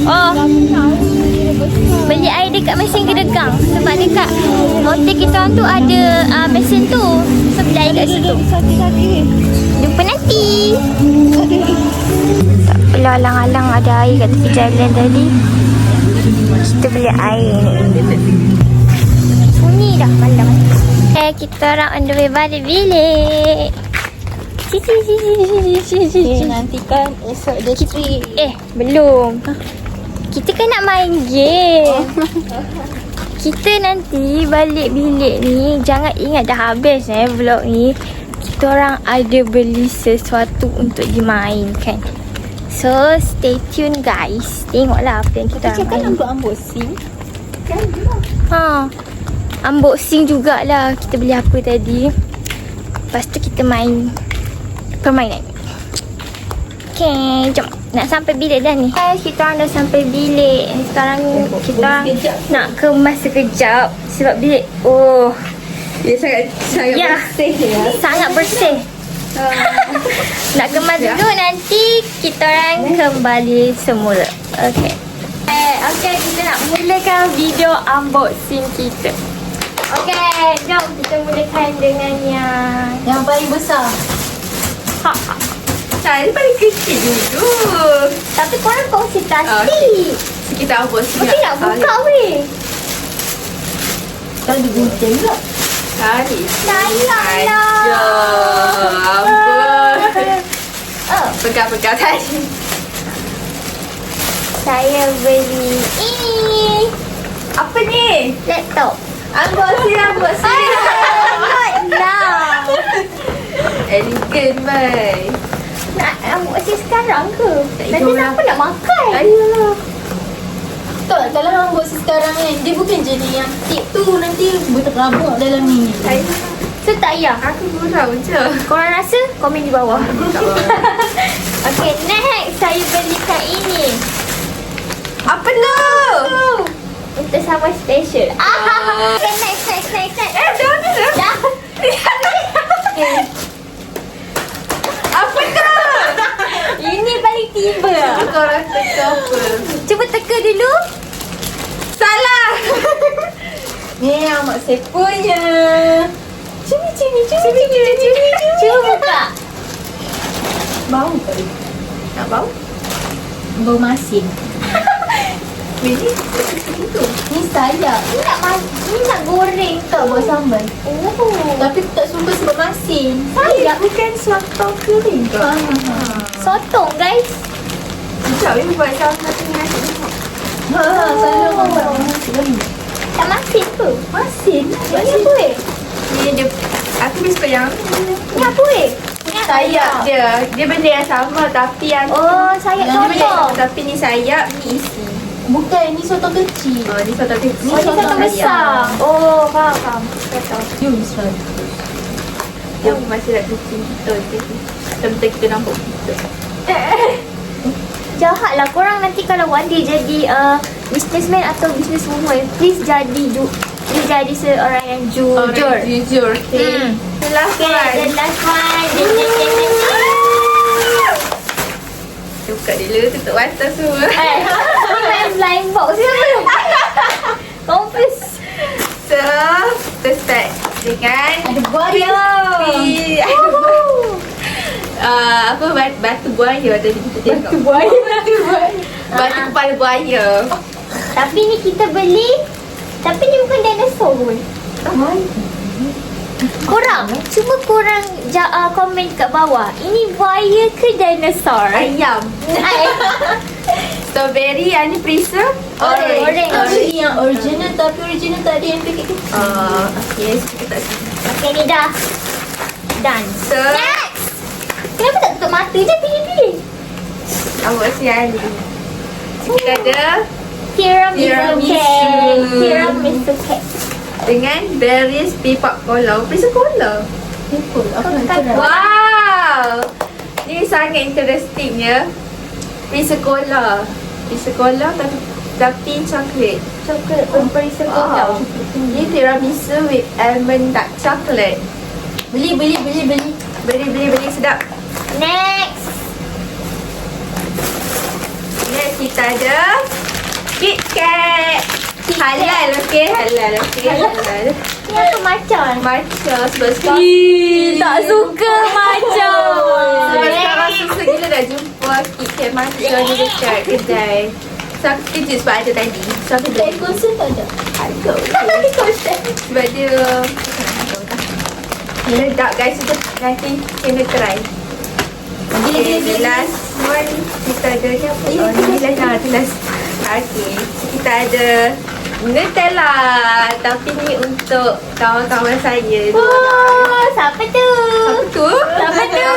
Wow. Beli air dekat mesin Gedegang. Sebab dekat hotel kita orang tu ada mesin tu. So beli air kat situ. Jumpa nanti. Tak perlu alang-alang ada air kat tepi jalan tadi. Kita beli air ni. Sunyi dah malam. Kita orang on the way balik bilik. Nantikan esok dia trip. Belum. Kita kan nak main game. Kita nanti balik bilik ni, jangan ingat dah habis vlog ni. Kita orang ada beli sesuatu untuk dimainkan. So stay tune guys. Tengoklah apa yang kita Cakap main. ambuk sim. Unboxing jugalah. Kita beli apa tadi. Lepas tu kita main permainan. Okay, jom. Nak sampai bilik dah ni. Kita orang dah sampai bilik. Sekarang kita orang nak kemas sekejap. Sebab bilik, Dia sangat ya, bersih ya. sangat bersih. Nak kemas dulu, nanti kita orang kembali semula. Okay. Okay, kita nak mulakan video unboxing kita. Okay, jom kita mulakan dengan Yang paling besar. ha. Saya paling kecil dulu. Tapi korang kongsi plastik. Kita apa sih? Mesti nak buka weh. Kalau digunting tak? Kali. Sayanglah. Oh, Pegang-pegang tadi. saya beli ini. Apa ni? Laptop. Unboxing. Now. Elegan, bye. Nak buat sekarang ke? Nanti ikut siapa nak makan? Ayolah. Tak, kalau orang buat sekarang kan, dia bukan jenis yang tip tu nanti berterabak dalam ni. So tak payah. Aku gurau je. Korang rasa? Komen di bawah. Okay, next saya belikan ini. Apa tu? Untuk sama special. Okay, next. Dah habis dah. Dah. Okay. Apa tu? Ini paling tiba. Korang teka apa? Cuba teka dulu. Salah. Ni yang mak saya punya. Cuba buka. Bau tak? Nak bau? Bau masin. Ini ni saya. Ini nak goreng Tak buat sambal. Oh. Tapi tak suka sebab masin. Saya bukan sotong kering ke? sotong guys. Sekejap ni buat sambal dengan nasi lemak. Selalu orang buat nasi lemak. Tak masin ke? Masin? Ini apa weh? Ni dia, aku lebih suka yang Ini apa weh? Ini apa? sayap dia. Dia benda yang sama tapi yang Oh, sayap yang dia benda yang sotong. sama, tapi ni sayap, ni isi. Bukan, ni sotong kecil. Oh, ni sotong kecil. Oh, ini sotong besar. Oh, faham. Jom, Israel. Yang masih nak kucing kita je. Macam kita nampak kita. Jahat lah korang nanti kalau one day jadi businessman atau businesswoman, please jadi seorang yang jujur. Jujur, okay. The last Okay, the one. last one. Buka dulu, tutup mata semua. Kau main blind box ke apa? Confuse. So, kita start dengan Ada buaya. apa batu buaya tadi kita tengok. Batu buaya. Batu kepala buaya. Tapi ni kita beli. Tapi ni bukan dinosaur pun. Korang, cuba korang komen kat bawah. Ini buaya ke dinosaur? Ayam. Strawberry, yang ni freezer. Orange. Ini yang original tapi original tak ada yang paket kecil. Okay, so kita tak sini. Okay, ni dah. Done. So, Next. Kenapa tak tutup mata je? Pilih-pilih. awak siali. Kita ada Tiramisu cake. Tiramisu cake. dengan various pipak cola. Freezer cola. Wow! Ni sangat interesting ya. Freezer cola. Freezer cola tapi coklat. Coklat berperisa Wow. Ni tiramisu with almond dark chocolate. Beli sedap. Next. Next kita ada KitKat. Halal, okey. Halal. Ni apa macan? Macam sebab Tak suka macan. Sebab sekarang susah gila dah jumpa KitKat macam ni dekat kedai. So aku kejut sebab ada tadi. So aku beli. Konsen tak ada? Ada. Sebab dia meledak guys. So nanti kena try. Okay, the last one kita ada ni apa? Oh, ni the last. Okay, so kita ada Nutella. Tapi ni untuk kawan-kawan saya. Oh, siapa tu? Apa tu? Siapa tu?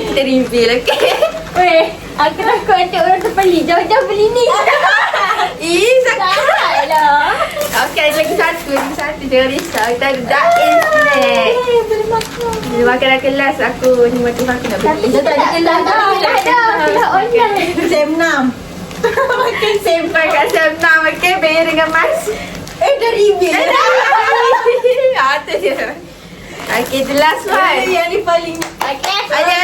Kita reveal, okay? Weh, aku takut nanti orang terbeli. Jauh-jauh beli ni. Sakit lah. Okay, ada lagi satu. Jangan risau. Kita ada Dain snack. Boleh makan. Bila makan dah kelas, aku ni macam aku nak Tapi beli. kita tak ada kelas dah. Tak ada. Kita online. Sem 6. Makan simpan kat Sem 6. Okay, bayar dengan mas. Dah reveal. Ada je. Okay, the last one. Yang ni paling. Okay. Ada.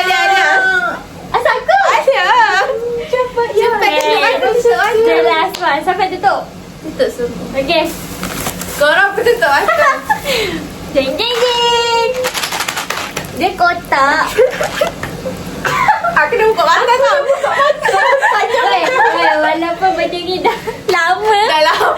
Asal aku? Ada. Cepat Okay. The last one. Sampai tutup. Tutup semua. Okay. Korang pun tutup mata. Jeng jeng jeng. Dia kotak. Aku dah buka mata tau. Macam walaupun baju ni dah lama. Dah lama.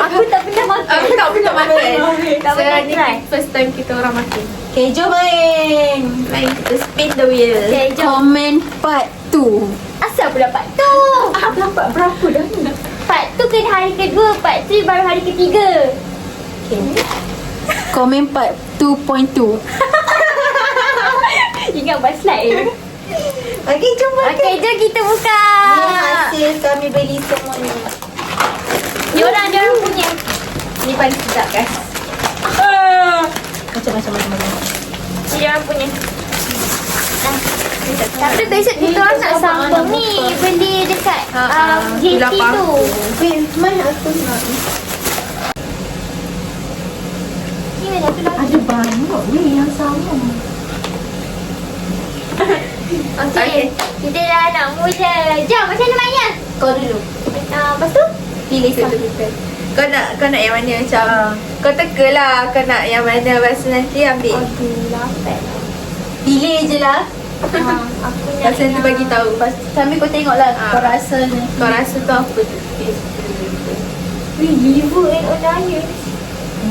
Aku tak pernah makan. Aku tak pernah makan. Tak So pernah ni try. first time kita orang makan. Okay, jom main. Main kita spin the wheel. Okay, jom. Comment part 2. Asal pula part tu? Dapat berapa dah ni? Part tu kan hari kedua, part 3 baru hari ketiga. Okay. Comment part 2.2. Ingat buat slide. Okay, jom makan. Okey, jom kita buka. Ni hasil kami beli semua ni. Diorang punya. Ni paling sedap guys. Macam. Ni diorang punya. Tapi besok kita orang nak sambung ni. Beli dekat JT tu. Wait, mana aku nak? Ni mana tu lah. Ada banyak ni yang sama. Okey. Kita dah nak mula. Jom, macam mana mainnya? Kau dulu. Lepas tu? Pilih satu. Kau nak yang mana macam kau teka lah kau nak yang mana lepas tu nanti ambil. Aduh, lapar. Pilih je lah. Aku nak Lepas tu nanti bagi tahu. Sambil kau tengok lah kau rasa ni. Kau rasa tu apa tu? Wih, liver and onion.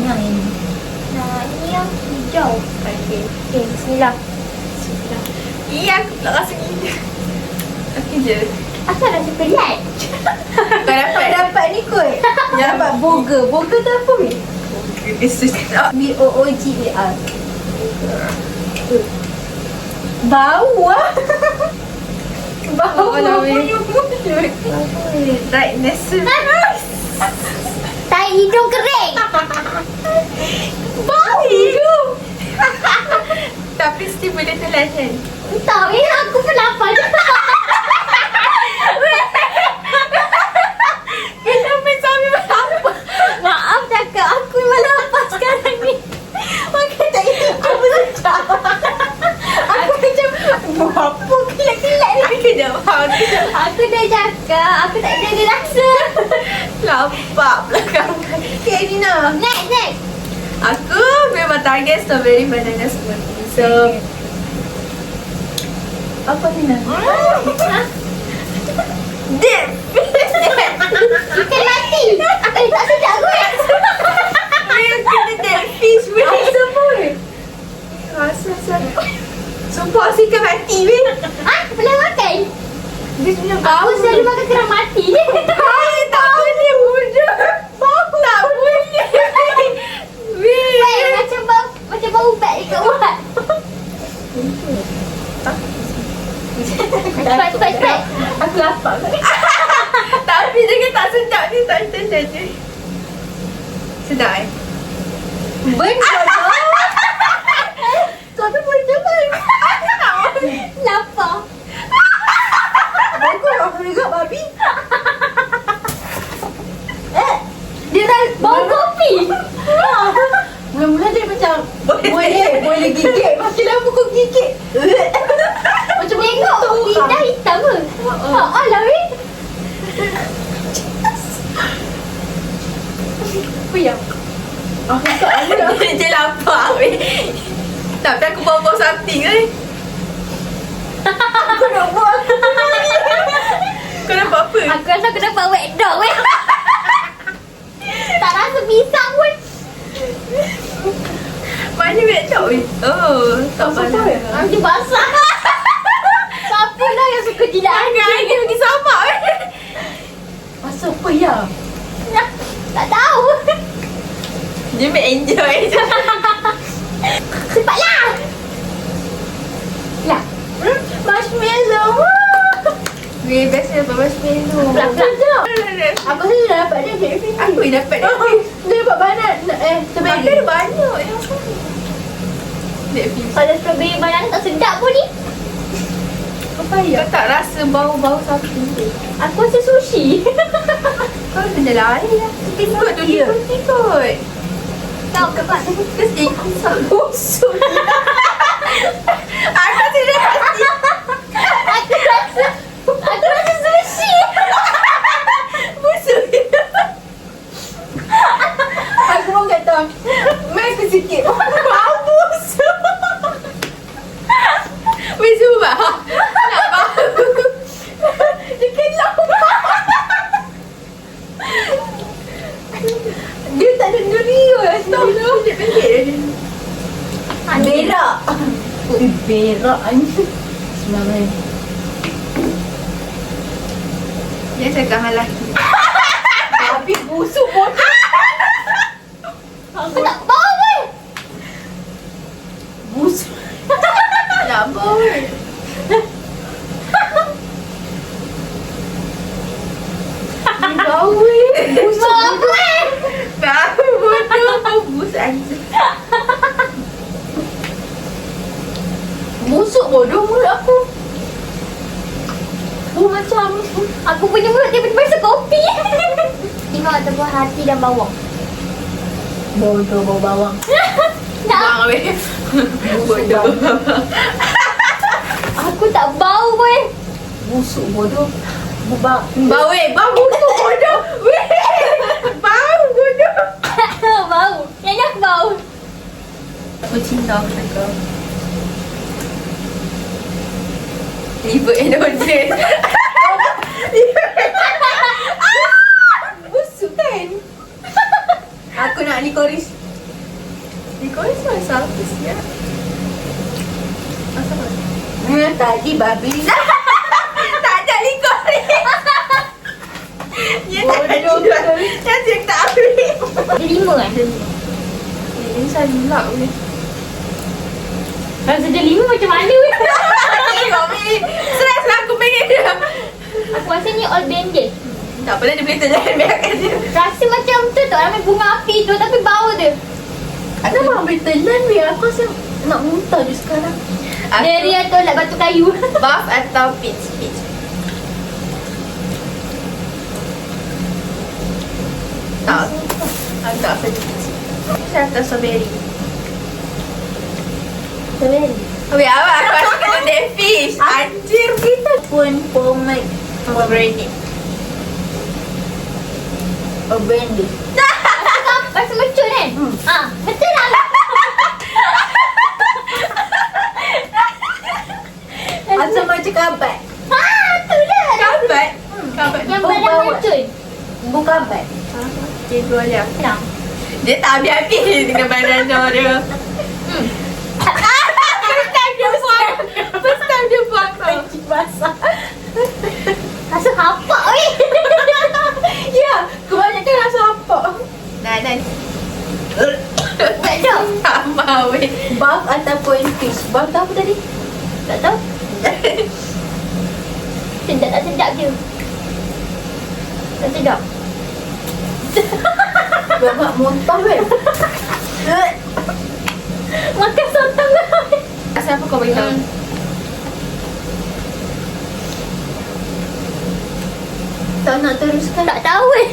Yang ini. Nah, ini yang hijau. Okay. Okay, bismillah. Iya, aku tak rasa gila. Okey je. Asal rasa pelat? Kau dapat ni kot. Yang dapat burger. Burger tu apa ni? Susah. BOOGER. Bau lah. Bau Alah, weh. punya mulut. Rightness. Tai hidung kering. Bau hidung. Tapi still boleh telan kan? Entah, aku pun lapar. Kenapa suami berapa? Maaf cakap, aku memang lapar sekarang ni. Makan tak itu, aku sedap. Aku macam, apa kelat-kelat ni? Aku dah faham. Aku dah cakap, aku tak jaga rasa. Lapar belakang. Okay, Nina. Next. Aku memang target strawberry banana smoothie. So, Apa ni nak? dip. Ikan mati. Tak sedap kot. We're gonna dip fish with. Rasa pun. Rasa. Sumpah si ikan mati weh. Boleh makan? Dia punya Aku selalu makan kerang mati. Hai, tak boleh budak. Tak boleh. Weh. Macam bau bat dekat ubat. Cepat. Aku lapar. Tapi dia tak sedap ni. Tak sedap je. Sedap Benda Kau tu boleh jalan. Lapar. Aku lapar juga babi. Dia dah bau kopi. Mula-mula dia macam boleh gigit. Makin lama kau gigit. Macam Tengok lidah hitam ke? Alah weh. Apa yang? Aku tak ada. Dia je lapar weh. Tapi aku bawa something weh. Aku nak buat. Kau nampak apa? Aku rasa aku dapat wet dog weh. Tak rasa pisang pun. Mana wet dog weh? Oh, tak panas. Dia basah. Siapa lah yang suka jilat anjing? Dia pergi samak weh. Masa apa ya? Tak tahu. Dia make enjoy je. Cepatlah. Lah. Marshmallow. Weh, best dapat marshmallow. Pelak-pelak. Aku rasa dah dapat dia. Aku yang dapat dia. Dia dapat banana. Tapi Strawberry. ada banyak yang Dek fish. Kalau strawberry banana tak sedap pun ni. Apa ya? Kau tak rasa bau-bau sapi tu? Aku rasa sushi. Kau benda lain lah. Ikut tu dia. Ikut. Kau kepak. Terus ikut. Busuk. Aku rasa dia pasti. Aku rasa sushi. Busuk. Aku pun tak tahu Nak bau. Dia kelap. Dia tak ada duri lah. Stop tu. Berak. Berak ni. Sebenarnya. Dia cakap hal lelaki. Tapi busuk bodoh. Aku tak bau weh. Busuk. Tak bau. Bau weh. Busuk Bau weh. Bau bodoh. Bau busuk anjing. Busuk bodoh mulut aku. Macam Aku punya mulut dia berbahasa kopi. Tengok ada buah hati dan bawang. bodoh bau bawang. Tak. Bang weh. Bodoh. Aku tak bau weh. Busuk bodoh. Bau weh. Bau busuk bodoh. Weh. Bau bodoh. Bau. Yang ni aku bau. Aku cinta kau. Liver endorphin. Busuk kan? Aku nak likoris. Likoris masuk apa sih ya? Masuk apa? Tadi babi. Tak ada likoris. Dia tak ada jual. Dia tak ambil. Ada 5 kan? Ini salah weh. Rasa dia 5 macam mana weh? Tengok weh. Stres lah aku pengen dia. Aku rasa ni all bandage. Tak apalah dia boleh terjalan biarkan dia. Rasa macam tu tak ramai bunga api tu tapi bau dia. Kenapa ambil telan weh? Aku rasa nak muntah je sekarang. Dari atau nak batu kayu. Buff atau peach? Peach. Tak. Aku tak rasa peach. Saya rasa strawberry. Strawberry. Weh awak aku rasa kena dead fish. Anjir kita pun pomade. Pomegranate. Oh brandy. Rasa mercun kan? Betul lah. Rasa macam kabat. Tu lah. Kabat? Kabat. Yang badan mercun. Bukan kabat. Okay, dua dia. Kenapa? Dia tak habis-habis dengan badan dia. First time dia buang panci basah. Rasa hapak weh. Ya, kebanyakan rasa apa? Nah. Tak tahu. Sama weh. Buff ataupun fish? Buff tu apa tadi? Tak tahu. Sedap tak sedap je. Tak sedap. Babak muntah weh. Makan sotong lah. Asal apa kau beritahu? Tak nak teruskan? Tak tahu weh.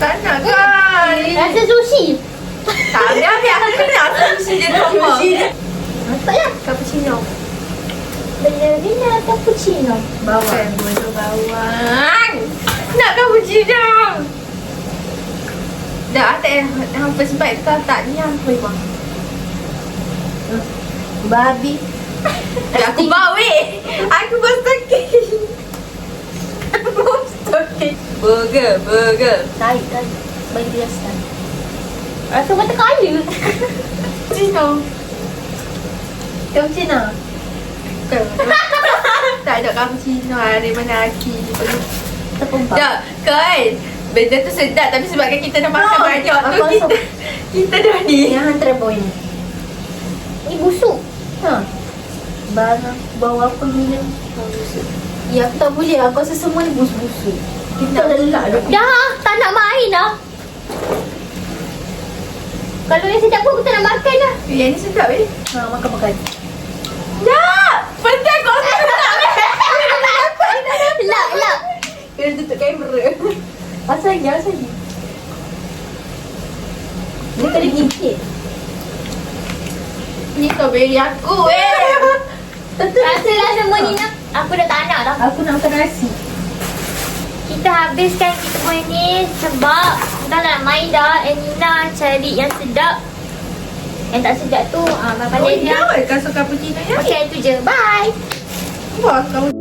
Tak nak kan? Rasa sushi. Tak ada biar aku nak sushi je sama. Nampak lah. Cappuccino. Benar-benar cappuccino. Bawang. Bodoh bawang. Nak cappuccino. Dah tak yang first bite kau tak ni aku memang. Babi. Aku bau weh. Aku bau stokin. Bau stokin. Burger. Tarik. Bagi dia rasa. Rasa mata kaya. Cappuccino. Tak ada cappuccino hari mana lagi. Terpumpak. Tak, kan? Benda tu sedap tapi sebabkan kita dah makan banyak tu aku kita dah ni. Yang antara bau ni. Ni busuk. Barang bau apa ni? Ya aku tak boleh. Aku rasa semua ni busuk-busuk. Kita dah lelak dah. Dah, tak nak main lah. Kalau yang sedap pun aku tak nak makan lah. Yang ni sedap eh. Makan. Tak! Penting kau sedap eh. Lak. Kena tutup kamera. Asal lagi. Dia kena gigit. Ni strawberry aku eh. Rasa semua ni nak. Aku dah tak nak dah. Aku nak makan nasi. Kita habiskan kita punya ni sebab dah nak main dah. And Nina cari yang sedap. Yang tak sedap tu, Oh, balik ya, kau suka cappuccino ya? Pakai tu je. Bye. Wah, kau